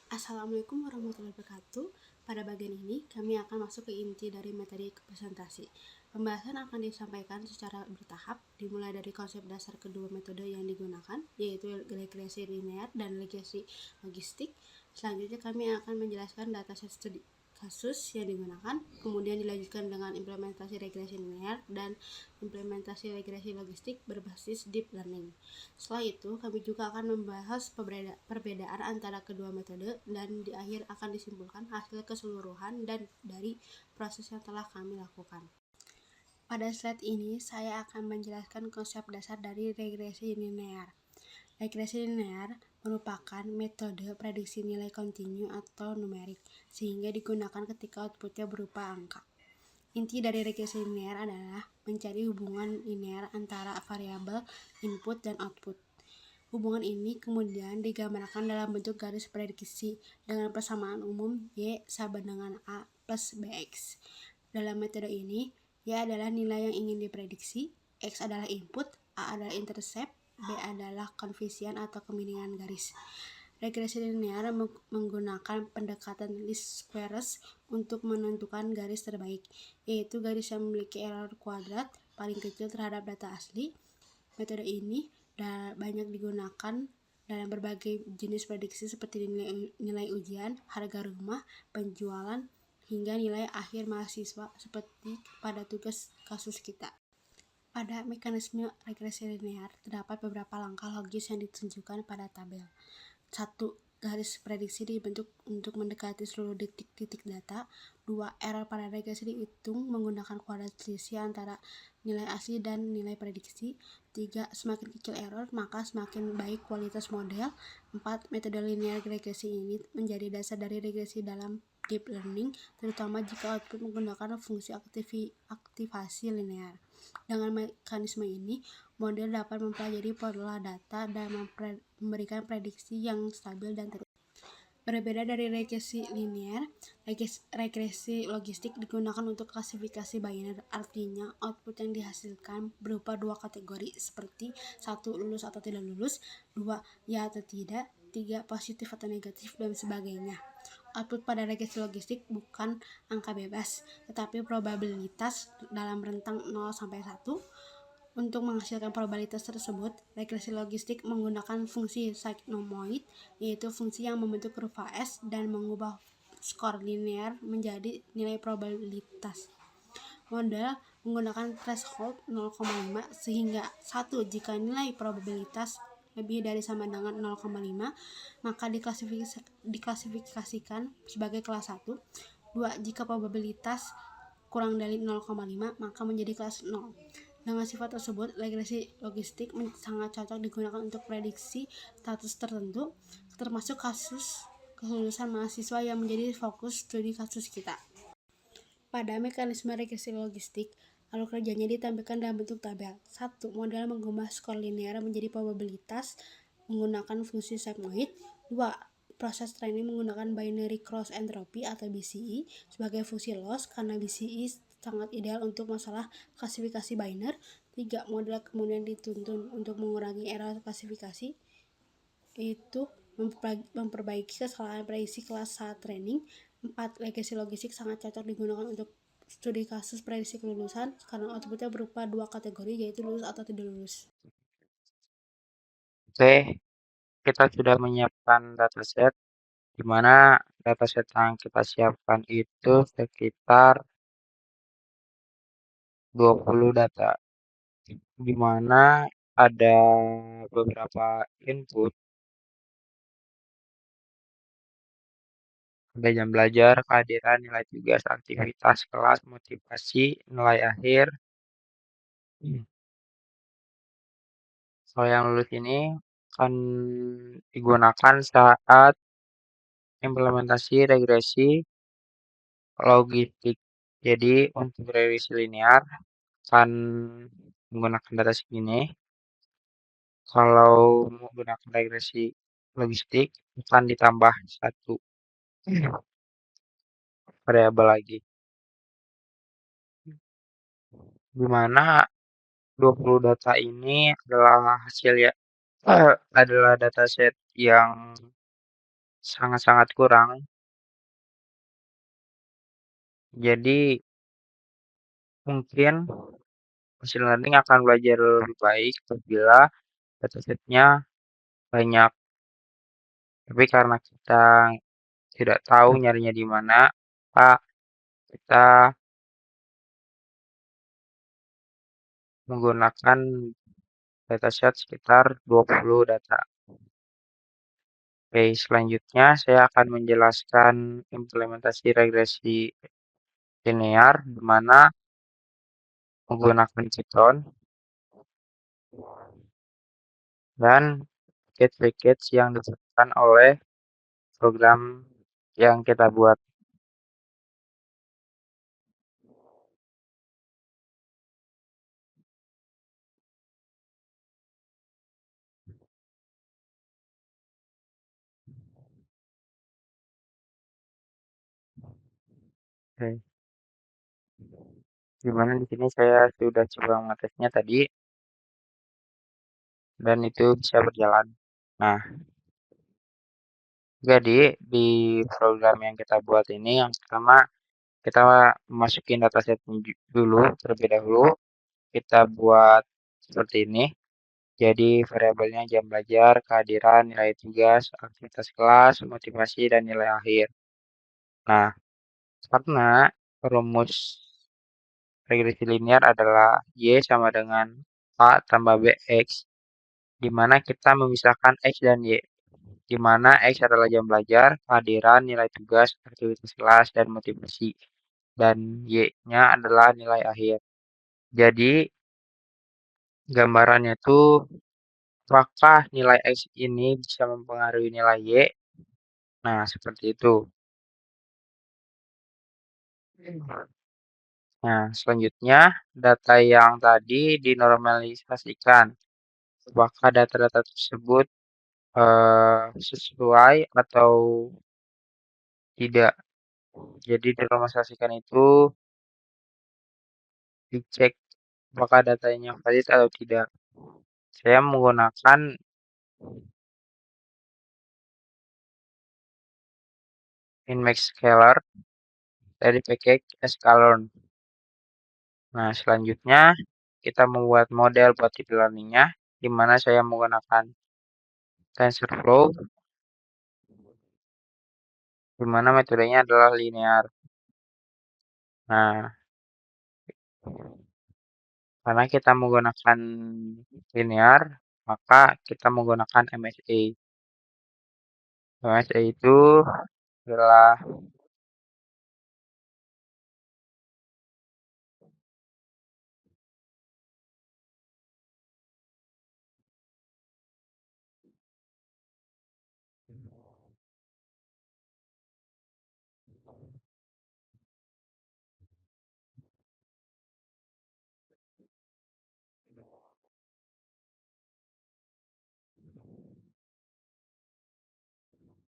Assalamualaikum warahmatullahi wabarakatuh. Pada bagian ini, kami akan masuk ke inti dari materi presentasi. Pembahasan akan disampaikan secara bertahap, dimulai dari konsep dasar kedua metode yang digunakan, yaitu regresi linear dan regresi logistik. Selanjutnya, kami akan menjelaskan dataset studi kasus yang digunakan, kemudian dilanjutkan dengan implementasi regresi linear dan implementasi regresi logistik berbasis deep learning. Setelah itu, kami juga akan membahas perbedaan antara kedua metode dan di akhir akan disimpulkan hasil keseluruhan dan dari proses yang telah kami lakukan. Pada slide ini, saya akan menjelaskan konsep dasar dari regresi linear. Regresi linear merupakan metode prediksi nilai kontinu atau numerik, sehingga digunakan ketika outputnya berupa angka. Inti dari regresi linear adalah mencari hubungan linear antara variabel input dan output. Hubungan ini kemudian digambarkan dalam bentuk garis prediksi dengan persamaan umum Y sama dengan A plus Bx. Dalam metode ini, Y adalah nilai yang ingin diprediksi, X adalah input, A adalah intercept, B adalah koefisien atau kemiringan garis. Regresi linear menggunakan pendekatan least squares untuk menentukan garis terbaik, yaitu garis yang memiliki error kuadrat paling kecil terhadap data asli. Metode ini banyak digunakan dalam berbagai jenis prediksi seperti nilai ujian, harga rumah, penjualan, hingga nilai akhir mahasiswa seperti pada tugas kasus kita. Pada mekanisme regresi linear, terdapat beberapa langkah logis yang ditunjukkan pada tabel. 1. Garis prediksi dibentuk untuk mendekati seluruh titik data. 2. Error pada regresi dihitung menggunakan kuadrat selisih antara nilai asli dan nilai prediksi. 3. Semakin kecil error, maka semakin baik kualitas model. 4. Metode linear regresi ini menjadi dasar dari regresi dalam deep learning, terutama jika output menggunakan fungsi aktivasi linear. Dengan mekanisme ini, model dapat mempelajari pola data dan memberikan prediksi yang stabil dan terukur. Berbeda dari regresi linear, regresi logistik digunakan untuk klasifikasi biner, artinya output yang dihasilkan berupa dua kategori seperti 1. Lulus atau tidak lulus, 2. Ya atau tidak, 3. Positif atau negatif, dan sebagainya. Output pada regresi logistik bukan angka bebas, tetapi probabilitas dalam rentang 0-1. Untuk menghasilkan probabilitas tersebut, regresi logistik menggunakan fungsi sigmoid, yaitu fungsi yang membentuk kurva S dan mengubah skor linear menjadi nilai probabilitas. Model menggunakan threshold 0,5 sehingga 1 jika nilai probabilitas lebih dari sama dengan 0,5 maka diklasifikasikan sebagai kelas 1. 2. Jika probabilitas kurang dari 0,5 maka menjadi kelas 0. Dengan sifat tersebut, regresi logistik sangat cocok digunakan untuk prediksi status tertentu, termasuk kasus kelulusan mahasiswa yang menjadi fokus studi kasus kita. Pada mekanisme regresi logistik, alur kerjanya ditampilkan dalam bentuk tabel. 1. Model mengubah skor linear menjadi probabilitas menggunakan fungsi sigmoid. 2. Proses training menggunakan binary cross entropy atau BCE sebagai fungsi loss karena BCE sangat ideal untuk masalah klasifikasi biner. 3. Model kemudian dituntun untuk mengurangi error klasifikasi, yaitu memperbaiki kesalahan prediksi kelas saat training. 4. Regresi logistik sangat cocok digunakan untuk studi kasus prediksi kelulusan karena outputnya berupa dua kategori, yaitu lulus atau tidak lulus. Oke, kita sudah menyiapkan dataset, di mana dataset yang kita siapkan itu sekitar 20 data, di mana ada beberapa input, ada jam belajar, kehadiran, nilai tugas, aktivitas kelas, motivasi, nilai akhir. Kalau yang lulus ini akan digunakan saat implementasi regresi logistik. Jadi untuk regresi linear akan menggunakan data segini. Kalau menggunakan regresi logistik akan ditambah satu variabel lagi, di mana 20 data ini adalah hasil adalah dataset yang sangat-sangat kurang. Jadi mungkin machine learning akan belajar lebih baik apabila datasetnya banyak. Tapi karena kita tidak tahu nyarinya di mana, maka kita menggunakan dataset sekitar 20 data. Oke, selanjutnya saya akan menjelaskan implementasi regresi linear di mana menggunakan Python dan package-package yang disediakan oleh program yang kita buat. Oke, dimana di sini saya sudah coba mengetesnya tadi dan itu bisa berjalan. Nah, jadi di program yang kita buat ini yang pertama kita masukin dataset dulu terlebih dahulu. Kita buat seperti ini. Jadi variabelnya jam belajar, kehadiran, nilai tugas, aktivitas kelas, motivasi, dan nilai akhir. Nah, karena rumus regresi linear adalah Y sama dengan A tambah BX, di mana kita memisahkan X dan Y, di mana X adalah jam belajar, kehadiran, nilai tugas, aktivitas kelas, dan motivasi, dan Y-nya adalah nilai akhir. Jadi, gambarannya itu apakah nilai X ini bisa mempengaruhi nilai Y? Nah, seperti itu. Nah, selanjutnya data yang tadi dinormalisasikan. Apakah data-data tersebut sesuai atau tidak? Jadi dinormalisasikan itu dicek apakah datanya valid atau tidak. Saya menggunakan Inmax Scalar dari package sklearn. Nah, selanjutnya kita membuat model buat deep learning-nya, di mana saya menggunakan TensorFlow, di mana metodenya adalah linear. Nah, karena kita menggunakan linear, maka kita menggunakan MSA. MSA itu adalah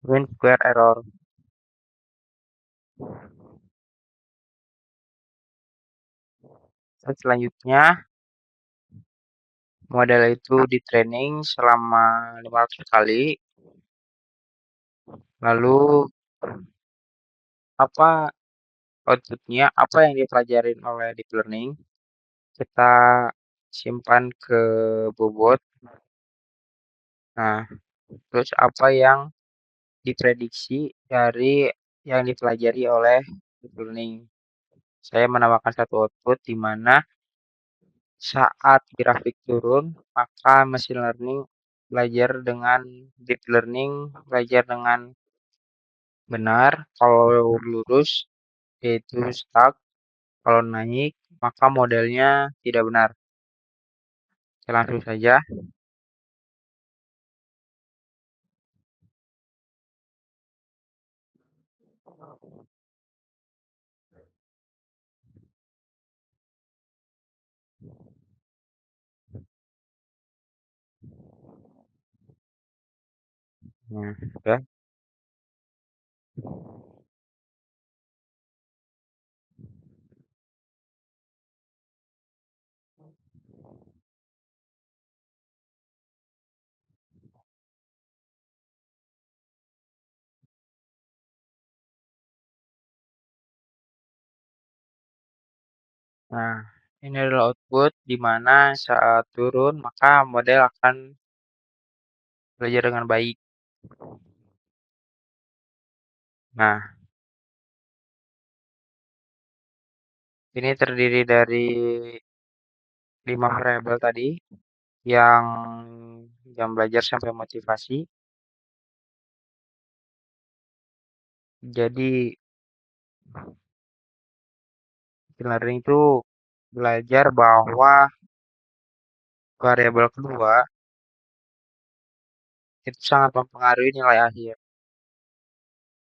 mean square error. Dan selanjutnya, model itu di training selama 500 kali. Lalu apa outputnya, apa yang dipelajarin oleh deep learning, kita simpan ke bobot. Nah, terus apa yang diprediksi dari yang dipelajari oleh deep learning. Saya menambahkan satu output di mana saat grafik turun, maka machine learning belajar dengan deep learning belajar dengan benar. Kalau lurus yaitu stuck, kalau naik maka modelnya tidak benar. Oke, langsung saja. Nah, ya. Nah, ini adalah output di mana saat turun maka model akan belajar dengan baik. Nah, ini terdiri dari 5 variabel tadi yang jam belajar sampai motivasi. Jadi machine learning itu belajar bahwa variabel kedua itu sangat mempengaruhi nilai akhir.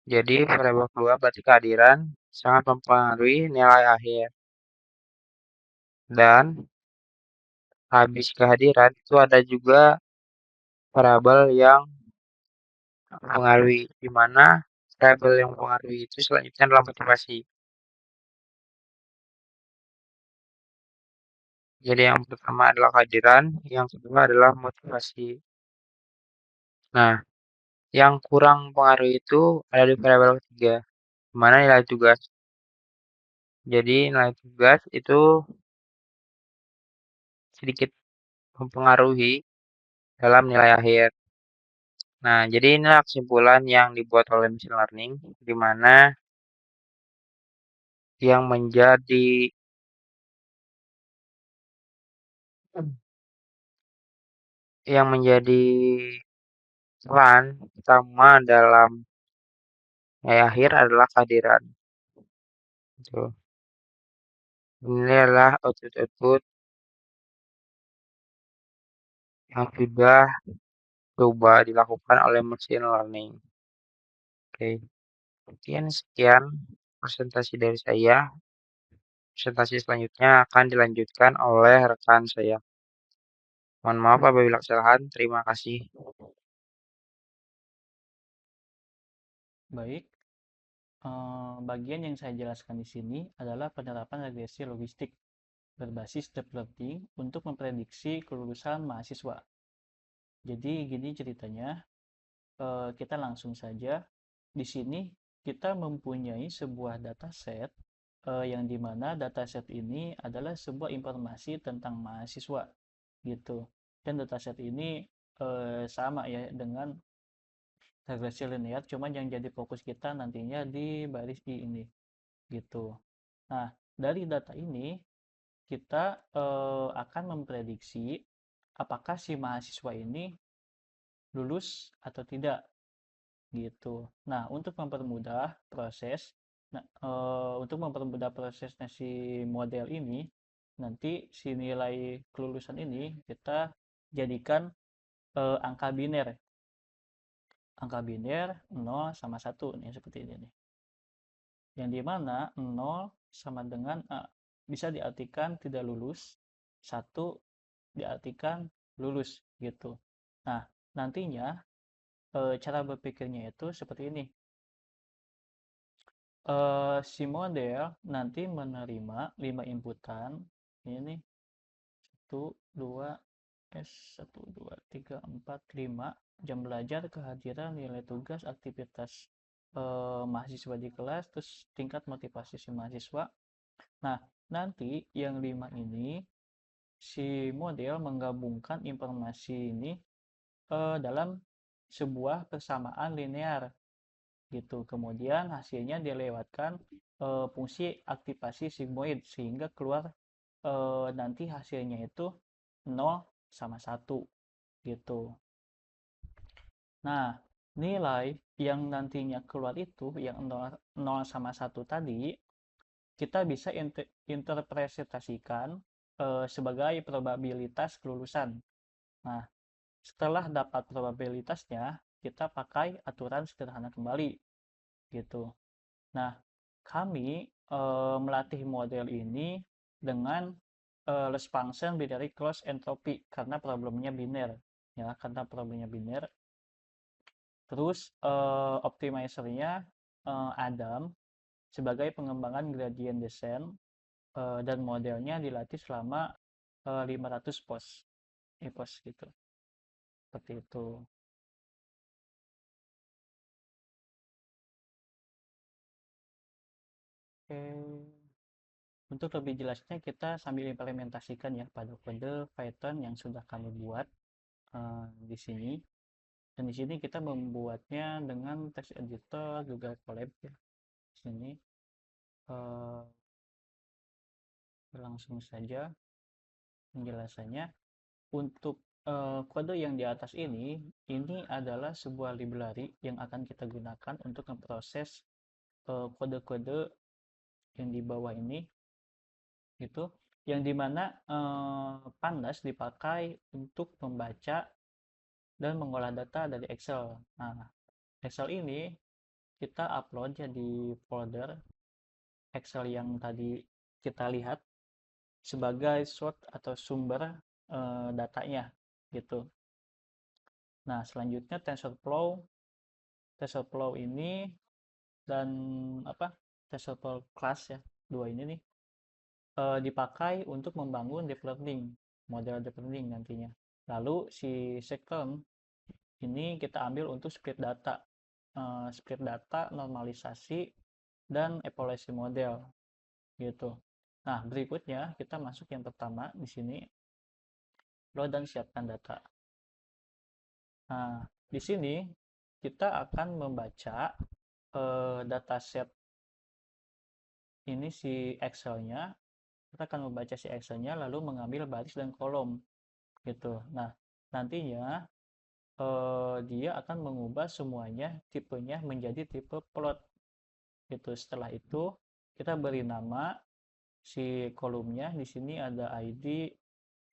Jadi variabel kedua berarti kehadiran sangat mempengaruhi nilai akhir. Dan habis kehadiran itu ada juga variabel yang mempengaruhi, di mana variabel yang mempengaruhi itu selanjutnya adalah motivasi. Jadi yang pertama adalah kehadiran, yang kedua adalah motivasi. Nah, yang kurang mempengaruhi itu ada di variabel ketiga, di mana nilai tugas. Jadi nilai tugas itu sedikit mempengaruhi dalam nilai akhir. Nah, jadi inilah kesimpulan yang dibuat oleh machine learning, di mana yang menjadi peran utama dalam nilai akhir adalah kehadiran. Gitu. Ini adalah output-output yang sudah coba dilakukan oleh machine learning. Oke, sekian presentasi dari saya. Presentasi selanjutnya akan dilanjutkan oleh rekan saya. Mohon maaf apabila kesalahan. Terima kasih. Baik, bagian yang saya jelaskan di sini adalah penerapan regresi logistik berbasis deep learning untuk memprediksi kelulusan mahasiswa. Jadi gini ceritanya, kita langsung saja. Di sini kita mempunyai sebuah dataset yang dimana dataset ini adalah sebuah informasi tentang mahasiswa gitu. Dan dataset ini sama ya dengan regresi linear, cuman yang jadi fokus kita nantinya di baris I ini gitu. Nah, dari data ini kita akan memprediksi apakah si mahasiswa ini lulus atau tidak gitu. Nah, untuk mempermudah prosesnya si model ini, nanti si nilai kelulusan ini kita jadikan angka biner. Angka biner 0 sama 1 nih seperti ini nih. Yang dimana 0 sama dengan bisa diartikan tidak lulus, 1 diartikan lulus gitu. Nah, nantinya cara berpikirnya itu seperti ini. Si model nanti menerima 5 inputan. Ini 1, 2, S1, 2, 3, 4, 5 jam belajar, kehadiran, nilai tugas, aktivitas mahasiswa di kelas, terus tingkat motivasi si mahasiswa. Nah, nanti yang 5 ini si model menggabungkan informasi ini dalam sebuah persamaan linear gitu. Kemudian hasilnya dilewatkan fungsi aktivasi sigmoid sehingga keluar nanti hasilnya itu 0 sama 1 gitu. Nah, nilai yang nantinya keluar itu yang 0 sama 1 tadi kita bisa interpretasikan sebagai probabilitas kelulusan. Nah, setelah dapat probabilitasnya, kita pakai aturan sederhana kembali gitu. Nah, kami melatih model ini dengan loss function binary close entropy karena problemnya biner ya, karena problemnya biner. Terus optimizernya Adam sebagai pengembangan gradient descent dan modelnya dilatih selama 500 pos gitu. Seperti itu. Oke. Untuk lebih jelasnya kita sambil implementasikan ya pada kode Python yang sudah kami buat di sini. Dan di sini kita membuatnya dengan text editor Google Colab ya. Di sini langsung saja penjelasannya. Untuk kode yang di atas ini adalah sebuah library yang akan kita gunakan untuk memproses kode-kode yang di bawah ini, gitu, yang dimana Pandas dipakai untuk membaca dan mengolah data dari Excel. Nah, Excel ini kita upload ya di folder Excel yang tadi kita lihat sebagai source atau sumber datanya, gitu. Nah, selanjutnya TensorFlow ini dan TensorFlow class ya, dua ini nih dipakai untuk membangun deep learning, model deep learning nantinya. Lalu si second ini kita ambil untuk split data, normalisasi dan evaluasi model, gitu. Nah, berikutnya kita masuk yang pertama di sini, load dan siapkan data. Nah, di sini kita akan membaca dataset ini, si Excel-nya. Kita akan membaca si Excel-nya lalu mengambil baris dan kolom, gitu. Nah, nantinya dia akan mengubah semuanya tipenya menjadi tipe plot, gitu. Setelah itu kita beri nama si kolomnya. Di sini ada ID,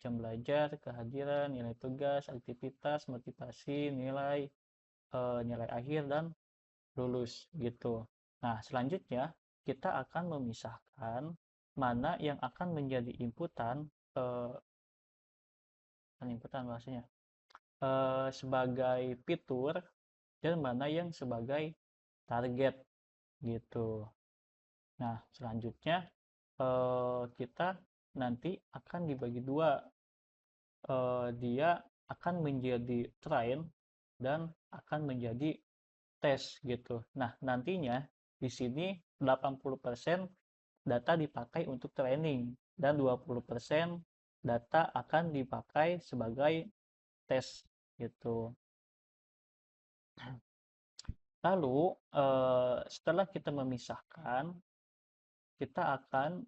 jam belajar, kehadiran, nilai tugas, aktivitas, motivasi, nilai nilai akhir, dan lulus, gitu. Nah, selanjutnya kita akan memisahkan mana yang akan menjadi inputan bahasanya sebagai fitur dan mana yang sebagai target, gitu. Nah, selanjutnya kita nanti akan dibagi dua, dia akan menjadi train dan akan menjadi tes, gitu. Nah, nantinya di sini 80% data dipakai untuk training dan 20% data akan dipakai sebagai tes, gitu. Lalu setelah kita memisahkan, kita akan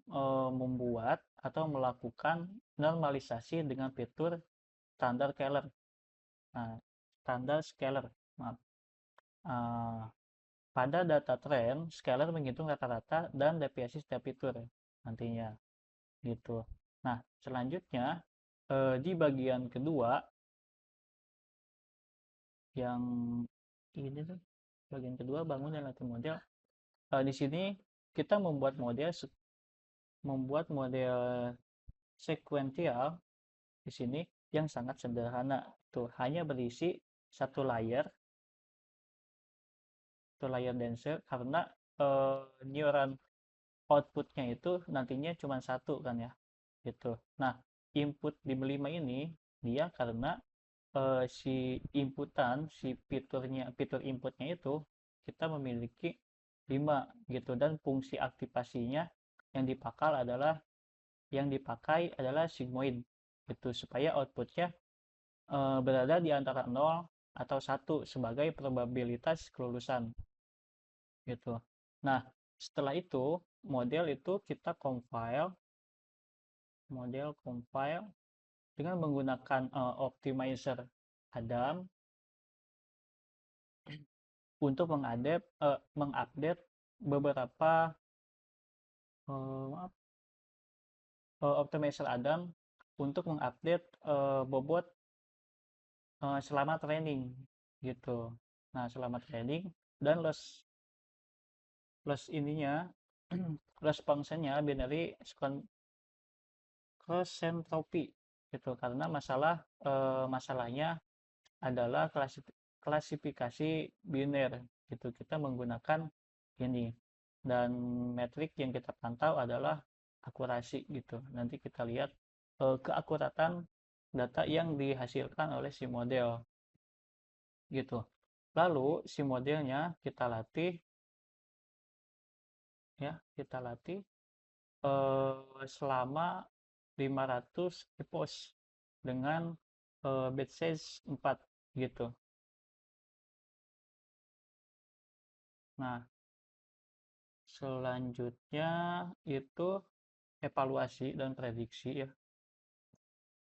membuat atau melakukan normalisasi dengan fitur standar scalar. Nah, standar scalar, maaf. Pada data trend, scalar menghitung rata-rata dan deviasi setiap fitur nantinya, gitu. Nah, selanjutnya di bagian kedua yang ini tuh, bagian kedua bangun dan latih model. Di sini kita membuat model sekuensial di sini yang sangat sederhana. Tuh, hanya berisi satu layer denser, karena neuron outputnya itu nantinya cuma satu kan ya, gitu. Nah, input di 5 ini dia karena si fitur inputnya itu kita memiliki 5, gitu, dan fungsi aktivasinya yang dipakai adalah sigmoid, gitu, supaya outputnya berada di antara 0 atau 1 sebagai probabilitas kelulusan, gitu. Nah, setelah itu model itu kita compile dengan menggunakan optimizer Adam untuk mengupdate beberapa optimizer Adam untuk mengupdate bobot selama training, gitu. Nah, selama training dan loss ininya loss functionnya binary cross entropy, gitu, karena masalahnya adalah klasifikasi biner, gitu. Kita menggunakan ini, dan metrik yang kita pantau adalah akurasi, gitu. Nanti kita lihat keakuratan data yang dihasilkan oleh si model, gitu. Lalu si modelnya kita latih selama 500 EPOS dengan batch size 4 gitu. Nah, selanjutnya itu evaluasi dan prediksi ya.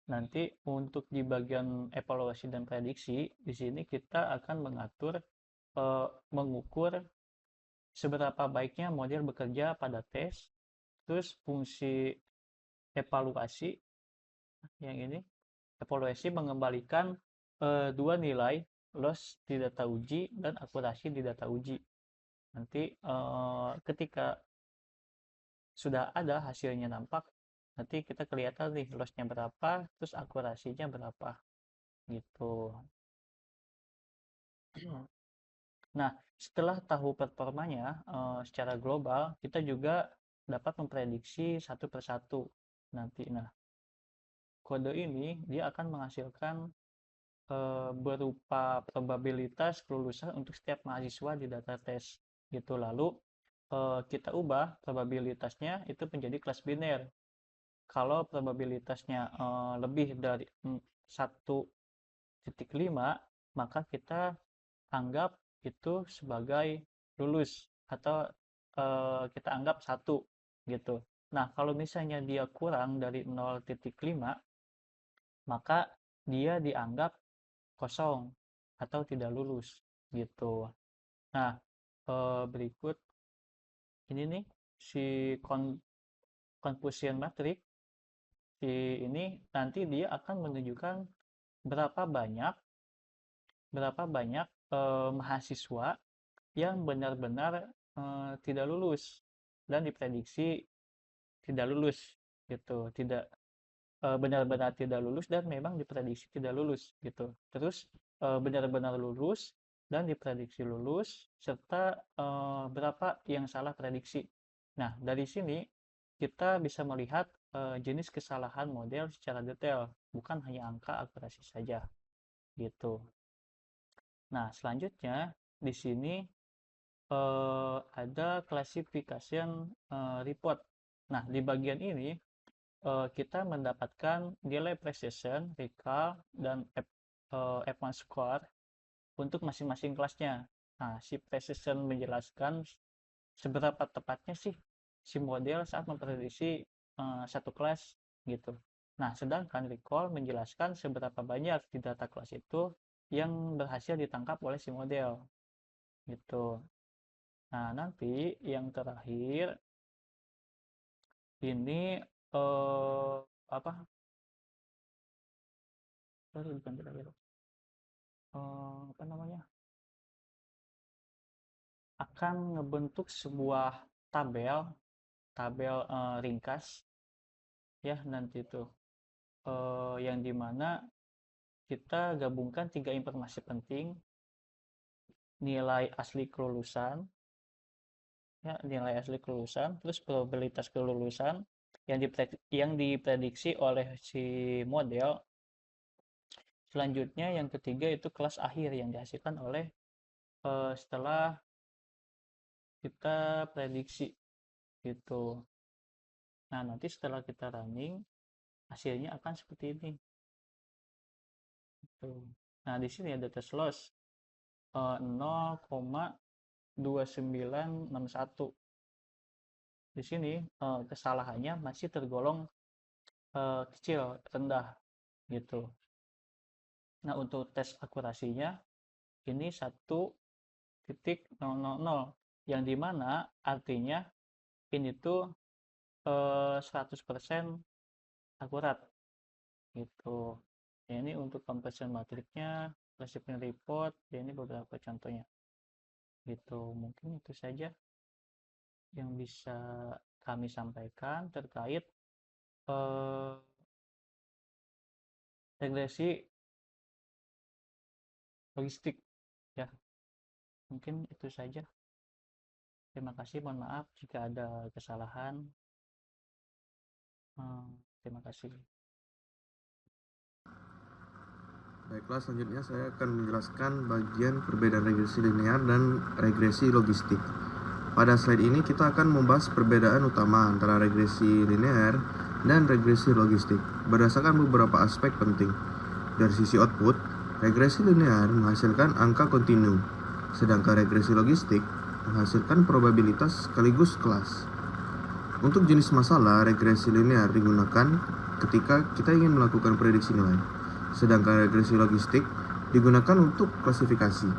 Nanti untuk di bagian evaluasi dan prediksi, di sini kita akan mengukur seberapa baiknya model bekerja pada tes, terus fungsi evaluasi yang ini, evaluasi mengembalikan dua nilai, loss di data uji dan akurasi di data uji. Nanti ketika sudah ada hasilnya nampak, nanti kita kelihatan nih lossnya berapa, terus akurasinya berapa gitu. Nah, setelah tahu performanya secara global, kita juga dapat memprediksi satu persatu nanti. Nah, kode ini dia akan menghasilkan berupa probabilitas kelulusan untuk setiap mahasiswa di data tes gitu. Lalu kita ubah probabilitasnya itu menjadi kelas biner. Kalau probabilitasnya lebih dari 1,5, maka kita anggap itu sebagai lulus atau kita anggap 1 gitu. Nah, kalau misalnya dia kurang dari 0,5, maka dia dianggap kosong atau tidak lulus gitu. Nah, berikut ini nih si confusion matrix. Ini nanti dia akan menunjukkan berapa banyak mahasiswa yang benar-benar tidak lulus dan diprediksi tidak lulus gitu, tidak benar-benar tidak lulus dan memang diprediksi tidak lulus gitu. Terus benar-benar lulus dan diprediksi lulus, serta berapa yang salah prediksi. Nah, dari sini kita bisa melihat jenis kesalahan model secara detail, bukan hanya angka akurasi saja gitu. Nah, selanjutnya di sini ada classification report. Nah, di bagian ini kita mendapatkan nilai precision, recall, dan F1 score untuk masing-masing kelasnya. Nah, si precision menjelaskan seberapa tepatnya sih si model saat memprediksi satu kelas gitu. Nah, sedangkan recall menjelaskan seberapa banyak di data kelas itu yang berhasil ditangkap oleh si model gitu. Nah, nanti yang terakhir ini apa? Sorry, bukan terakhir. Apa namanya? Akan ngebentuk sebuah tabel ringkas ya nanti itu yang dimana kita gabungkan 3 informasi penting: nilai asli kelulusan, ya, nilai asli kelulusan, terus probabilitas kelulusan yang diprediksi oleh si model. Selanjutnya yang ketiga itu kelas akhir yang dihasilkan oleh setelah kita prediksi gitu. Nah, nanti setelah kita running hasilnya akan seperti ini gitu. Nah, di sini ada test loss 0,2961. Di sini kesalahannya masih tergolong kecil, rendah gitu. Nah, untuk tes akurasinya ini 1,000, yang dimana artinya ini tuh 100% akurat gitu. Ya, ini untuk compression matrixnya, classification report, ya ini beberapa contohnya gitu. Mungkin itu saja yang bisa kami sampaikan terkait regresi logistik ya. Mungkin itu saja. Terima kasih, mohon maaf jika ada kesalahan. Terima kasih. Baiklah, selanjutnya saya akan menjelaskan bagian perbedaan regresi linear dan regresi logistik. Pada slide ini kita akan membahas perbedaan utama antara regresi linear dan regresi logistik berdasarkan beberapa aspek penting. Dari sisi output, regresi linear menghasilkan angka kontinu, sedangkan regresi logistik menghasilkan probabilitas sekaligus kelas. Untuk jenis masalah, regresi linear digunakan ketika kita ingin melakukan prediksi nilai, sedangkan regresi logistik digunakan untuk klasifikasi.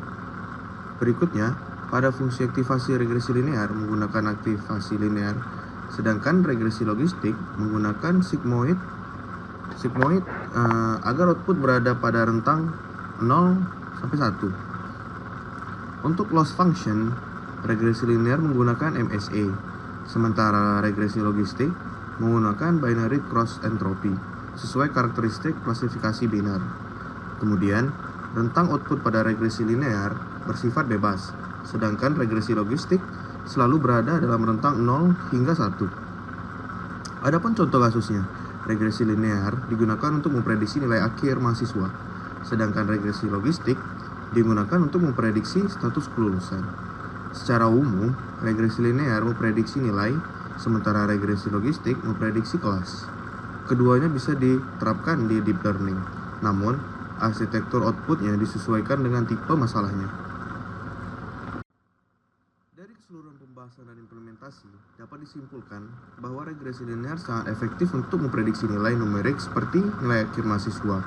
Berikutnya, pada fungsi aktivasi regresi linear menggunakan aktivasi linear, sedangkan regresi logistik menggunakan sigmoid agar output berada pada rentang 0 sampai 1. Untuk loss function, regresi linear menggunakan MSE, sementara regresi logistik menggunakan binary cross entropy sesuai karakteristik klasifikasi binar. Kemudian, rentang output pada regresi linear bersifat bebas, sedangkan regresi logistik selalu berada dalam rentang 0 hingga 1. Adapun contoh kasusnya, regresi linear digunakan untuk memprediksi nilai akhir mahasiswa, sedangkan regresi logistik digunakan untuk memprediksi status kelulusan. Secara umum, regresi linear memprediksi nilai, sementara regresi logistik memprediksi kelas. Keduanya bisa diterapkan di deep learning, namun arsitektur outputnya disesuaikan dengan tipe masalahnya. Dari keseluruhan pembahasan dan implementasi, dapat disimpulkan bahwa regresi linear sangat efektif untuk memprediksi nilai numerik seperti nilai akhir mahasiswa.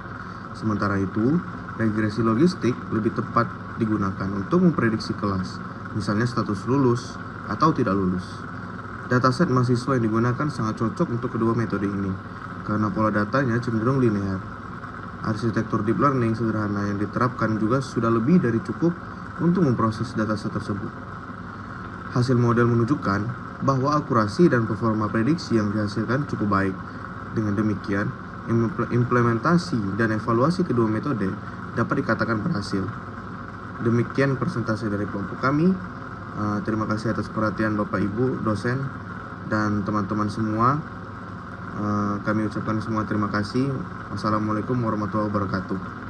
Sementara itu, regresi logistik lebih tepat digunakan untuk memprediksi kelas, misalnya status lulus atau tidak lulus. Dataset mahasiswa yang digunakan sangat cocok untuk kedua metode ini, karena pola datanya cenderung linear. Arsitektur deep learning sederhana yang diterapkan juga sudah lebih dari cukup untuk memproses dataset tersebut. Hasil model menunjukkan bahwa akurasi dan performa prediksi yang dihasilkan cukup baik. Dengan demikian, implementasi dan evaluasi kedua metode dapat dikatakan berhasil. Demikian presentasi dari kelompok kami. Terima kasih atas perhatian Bapak Ibu, dosen, dan teman-teman semua. Kami ucapkan semua terima kasih. Wassalamualaikum warahmatullahi wabarakatuh.